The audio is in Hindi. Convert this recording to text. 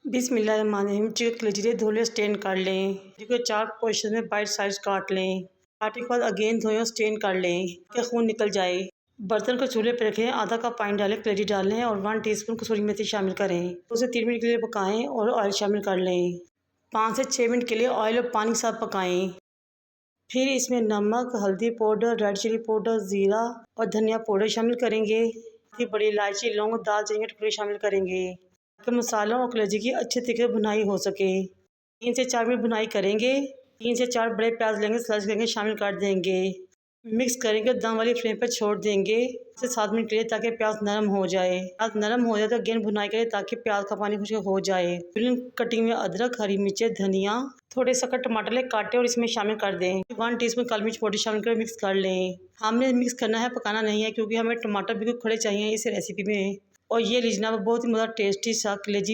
बिस्मिल्लाहिर्रहमानिर्रहीम। चिकन के लिए धो लें, स्टेन कर लें। चिकन 4 पोर्शन में बाइट साइज काट लें। काटने के बाद अगेन धोएं और स्टेन कर लें कि खून निकल जाए। बर्तन को चूल्हे पर रखें, आधा कप पानी डालें, कलेजी डालें और 1 टीस्पून कसूरी मेथी शामिल करें। उसे 3 मिनट के लिए पकाएं और ऑयल शामिल कर लें। 5 से 6 मिनट के लिए ऑयल और पानी के साथ पकाएं। फिर इसमें नमक, हल्दी पाउडर, रेड चिली पाउडर, ज़ीरा और धनिया पाउडर शामिल करेंगे। फिर बड़ी इलायची, लौंग, दालचीनी के टुकड़े शामिल करेंगे ताकि मसालों और कलेजी की अच्छे तरीके से भुनाई हो सके। 3 से 4 मिनट भुनाई करेंगे। 3 से 4 बड़े प्याज लेंगे, स्लाइस करेंगे, शामिल कर देंगे। मिक्स करेंगे, दम वाली फ्लेम पर छोड़ देंगे 6 से 7 मिनट के लिए ताकि प्याज नरम हो जाए। प्याज नरम हो जाए तो अगेन भुनाई करें ताकि प्याज का पानी खुश्क हो जाए। कटिंग में अदरक, हरी मिर्चें, धनिया, थोड़े से टमाटर ले काटे और इसमें शामिल कर दें। 1 टीस्पून काली मिर्च पाउडर शामिल कर मिक्स कर लें। हमने मिक्स करना है, पकाना नहीं है, क्योंकि हमें टमाटर बिल्कुल खड़े चाहिए इस रेसिपी में। और ये लीजिए बहुत ही मज़ा टेस्टी सा कलेजी